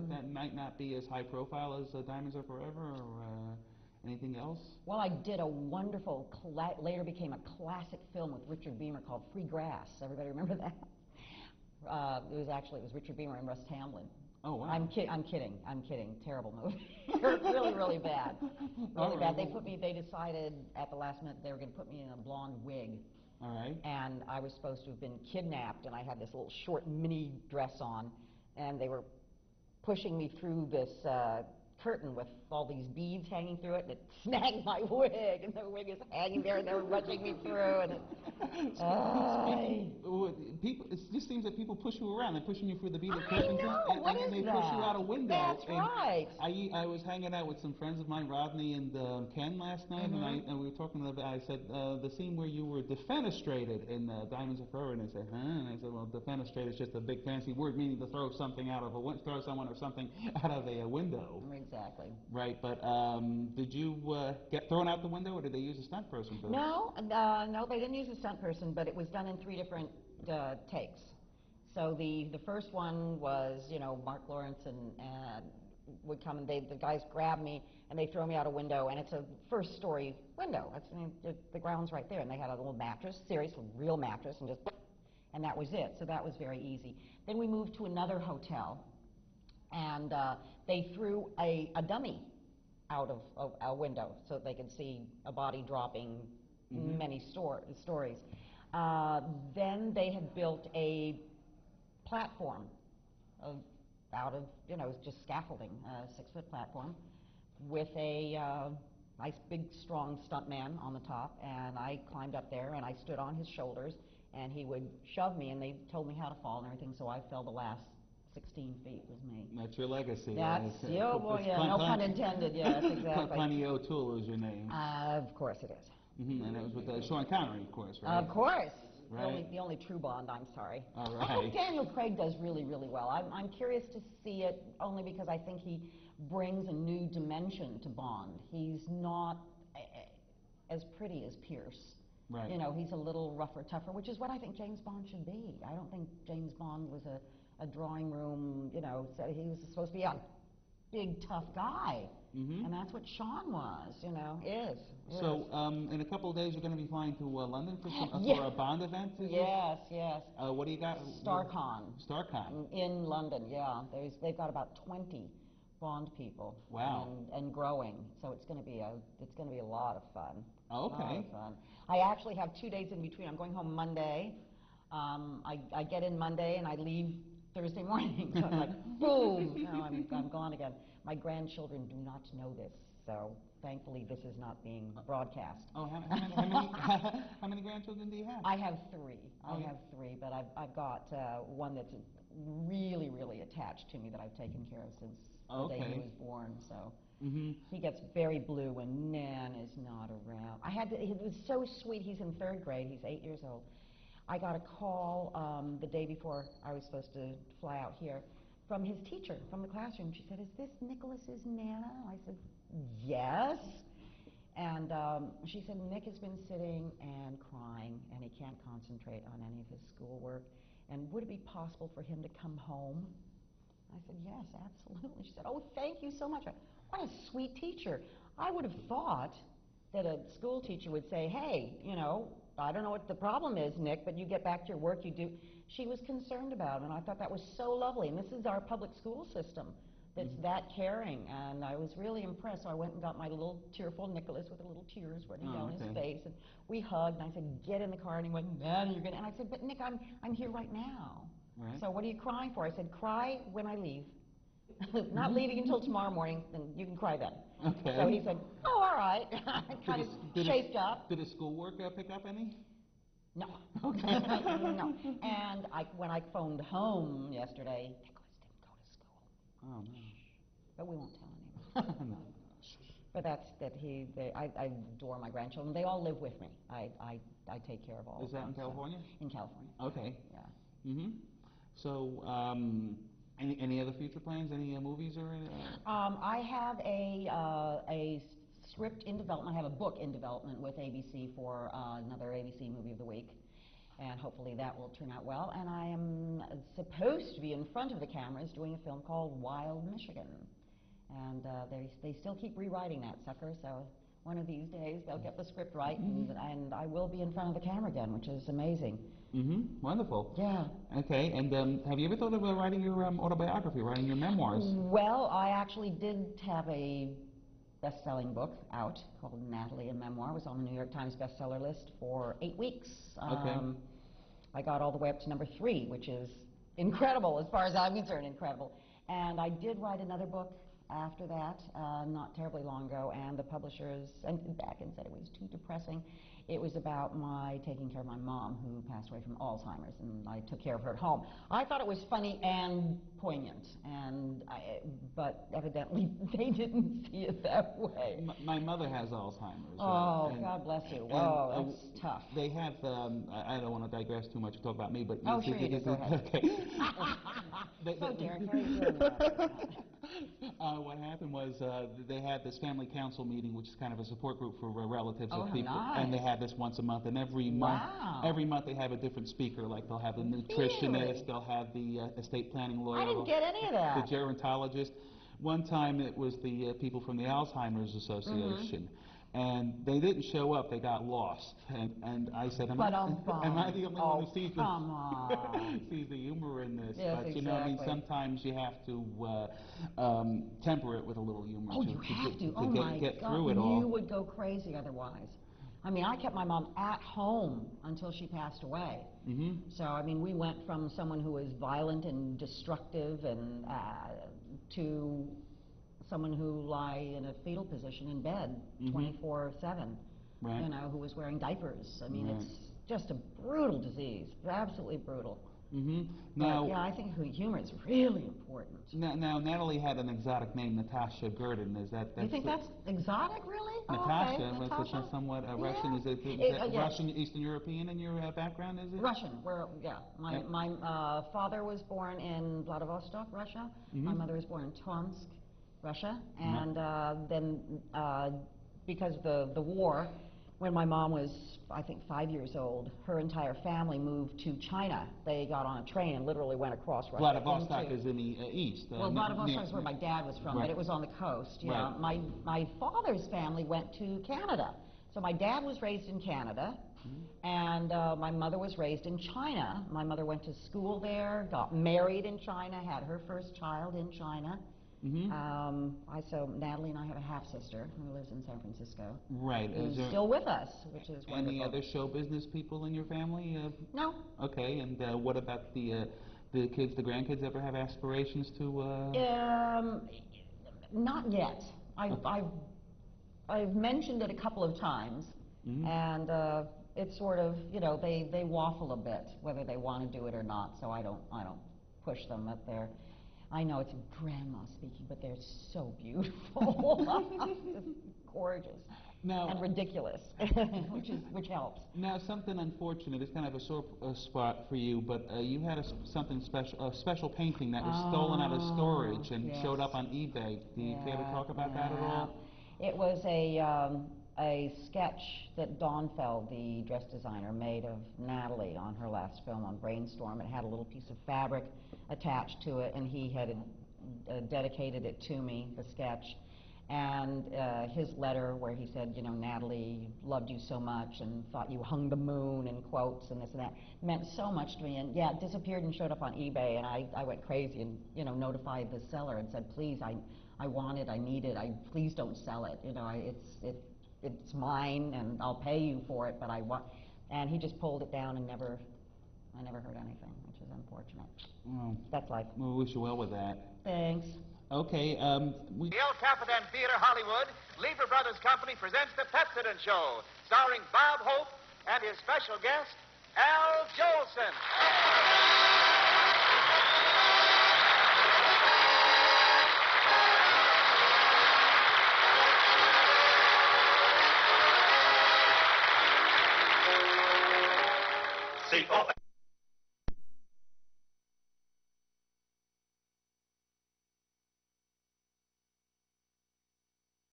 that might not be as high profile as Diamonds Are Forever, or anything else? Well, I did a wonderful, later became a classic film with Richard Beamer called Free Grass. Everybody remember that? It was Richard Beamer and Russ Tamblyn. Oh, wow. I'm kidding. Terrible movie. really, really bad. Really bad. They decided at the last minute they were going to put me in a blonde wig. All right. And I was supposed to have been kidnapped, and I had this little short mini dress on, and they were pushing me through this curtain with all these beads hanging through it, and it snagged my wig, and the wig is hanging there, and they were rushing me through, and people, it just seems that people push you around. They're pushing you through the beaded curtains, and then they push you out a window. That's right. I was hanging out with some friends of mine, Rodney and Ken, last night, and we were talking about, I said, the scene where you were defenestrated in Diamonds Are Forever, and they said, huh? And I said, well, defenestrated is just a big fancy word meaning to throw something out of throw someone or something out of a window. Exactly. Right, but did you get thrown out the window, or did they use a stunt person for this? No, they didn't use a stunt person, but it was done in 3 different takes. So the first one was, Mark Lawrence and would come, and the guys grab me and they throw me out a window, and it's a first-story window. The ground's right there, and they had a little mattress, real mattress, and that was it. So that was very easy. Then we moved to another hotel. And they threw a dummy out of a window so that they could see a body dropping many stories. Then they had built a platform out of, just scaffolding, a 6-foot platform, with a nice big strong stuntman on the top, and I climbed up there and I stood on his shoulders, and he would shove me, and they told me how to fall and everything, so I fell the last 16 feet was me. That's your legacy. Oh boy, yeah, no pun intended, yes, exactly. Punny O'Toole is your name. Of course it is. And it was with Sean Connery, of course, right? Of course. Right. The only true Bond, I'm sorry. All right. I hope Daniel Craig does really, really well. I'm curious to see it, only because I think he brings a new dimension to Bond. He's not as pretty as Pierce. Right. He's a little rougher, tougher, which is what I think James Bond should be. I don't think James Bond was a drawing room, so he was supposed to be a big, tough guy. And that's what Sean was, is. So, in a couple of days, you're going to be flying to London for a Bond event? Yes. What do you got? StarCon. StarCon. In London, yeah. They've got about 20 Bond people. Wow. And growing. So it's going to be a lot of fun. Oh, okay. A lot of fun. I actually have 2 days in between. I'm going home Monday. I get in Monday and I leave Thursday morning. So I'm like, boom! No, I'm gone again. My grandchildren do not know this, so thankfully this is not being broadcast. Oh, how many grandchildren do you have? I have 3. I have 3, but I've got one that's really, really attached to me that I've taken care of since the day he was born. So he gets very blue when Nan is not around. It was so sweet. He's in 3rd grade. He's 8 years old. I got a call the day before I was supposed to fly out here from his teacher, from the classroom. She said, "Is this Nicholas's Nana?" I said, "Yes." And she said, "Nick has been sitting and crying, and he can't concentrate on any of his schoolwork. And would it be possible for him to come home?" I said, "Yes, absolutely." She said, "Oh, thank you so much." What a sweet teacher. I would have thought that a school teacher would say, "Hey, I don't know what the problem is, Nick, but you get back to your work, you do." She was concerned about it, and I thought that was so lovely. And this is our public school system that's that caring, and I was really impressed. So I went and got my little tearful Nicholas with the little tears running down his face, and we hugged, and I said, "Get in the car," and he went, "Man, you're gonna," and I said, "But Nick, I'm here right now." Right. "So what are you crying for?" I said, "Cry when I leave." Not leaving until tomorrow morning, then you can cry then. Okay. So he said, "Oh, all right." Kind of chafed up. Did his schoolwork pick up any? No. Okay. No. And when I phoned home yesterday, Nicholas didn't go to school. Oh, no. But we won't tell anyone. No. But I adore my grandchildren. They all live with me. I take care of all of them. Is that in California? So, in California. Okay. Yeah. So, any other future plans? Any movies or anything? I have a script in development. I have a book in development with ABC for another ABC Movie of the Week. and hopefully that will turn out well. And I am supposed to be in front of the cameras doing a film called Wild Michigan. And they still keep rewriting that sucker, so one of these days they'll get the script right, and I will be in front of the camera again, which is amazing. Wonderful. Yeah. Okay, and have you ever thought of writing your autobiography, writing your memoirs? Well, I actually did have a best-selling book out called Natalie, a Memoir. It was on the New York Times bestseller list for 8 weeks. Okay. I got all the way up to number 3, which is incredible as far as I'm concerned, incredible. And I did write another book after that, not terribly long ago, and the publishers sent it back and said it was too depressing. It was about my taking care of my mom, who passed away from Alzheimer's, and I took care of her at home. I thought it was funny and poignant, but evidently they didn't see it that way. My mother has Alzheimer's. Oh, God bless you. Whoa, that's tough. They have, I don't want to digress too much to talk about me, but... Oh, sure you do. Go ahead. Okay. So, Derek, how are you feeling about that? What happened was they had this family council meeting, which is kind of a support group for relatives of people, nice. and they had this once a month. And every month they have a different speaker. Like they'll have the nutritionist, they'll have the estate planning lawyer. I didn't get any of that. The gerontologist. One time it was the people from the Alzheimer's Association. And they didn't show up, they got lost. And I said, am I the only one who sees the humor in this? Yes, but, exactly. you know, I mean, sometimes you have to temper it with a little humor to get through it all. You would go crazy otherwise. I mean, I kept my mom at home until she passed away. So, I mean, we went from someone who was violent and destructive and to someone who lie in a fetal position in bed 24/7, you know, who was wearing diapers. I mean, it's just a brutal disease, absolutely brutal. Now, yeah, I think humor is really important. Now, Natalie had an exotic name, Natasha Gurdon. Is that? You think that's exotic, really? Natasha, Oh, okay. Natasha? Somewhat Russian. Is it Russian, Eastern European in your background? Is it Russian? My father was born in Vladivostok, Russia. My mother was born in Tomsk, Russia, and then because of the war, when my mom was, I think, 5 years old, her entire family moved to China. They got on a train and literally went across Russia. Vladivostok is in the east. Well, Vladivostok is where my dad was from, but it was on the coast. Yeah. My father's family went to Canada. So my dad was raised in Canada, and my mother was raised in China. My mother went to school there, got married in China, had her first child in China. So Natalie and I have a half-sister who lives in San Francisco. Right. Who's still with us, which is wonderful. Any other show business people in your family? No. Okay, and what about the kids, the grandkids, ever have aspirations to... Not yet. I've mentioned it a couple of times, and it's sort of, you know, they waffle a bit whether they want to do it or not, so I don't push them at their... I know it's grandma speaking, but they're so beautiful. Just gorgeous. Now, and ridiculous, which helps. Now, something unfortunate, it's kind of a sore spot for you, but you had a special painting that was stolen out of storage and showed up on eBay. Do you care to talk about that at all? It was a sketch that Dawn Feld, the dress designer, made of Natalie on her last film on Brainstorm. It had a little piece of fabric attached to it, and he had dedicated it to me, the sketch. And his letter where he said, you know, Natalie loved you so much and thought you hung the moon and quotes and this and that, meant so much to me. And yeah, it disappeared and showed up on eBay, and I went crazy and, you know, notified the seller and said, please, I want it, I need it, please don't sell it. You know, it's mine and I'll pay you for it, but I want... And he just pulled it down and I never heard anything, which is unfortunate. Well, that's life. We wish you well with that. Thanks. Okay, The El Capitan Theater, Hollywood, Lever Brothers Company presents The Pepsodent Show, starring Bob Hope and his special guest, Al Jolson. See,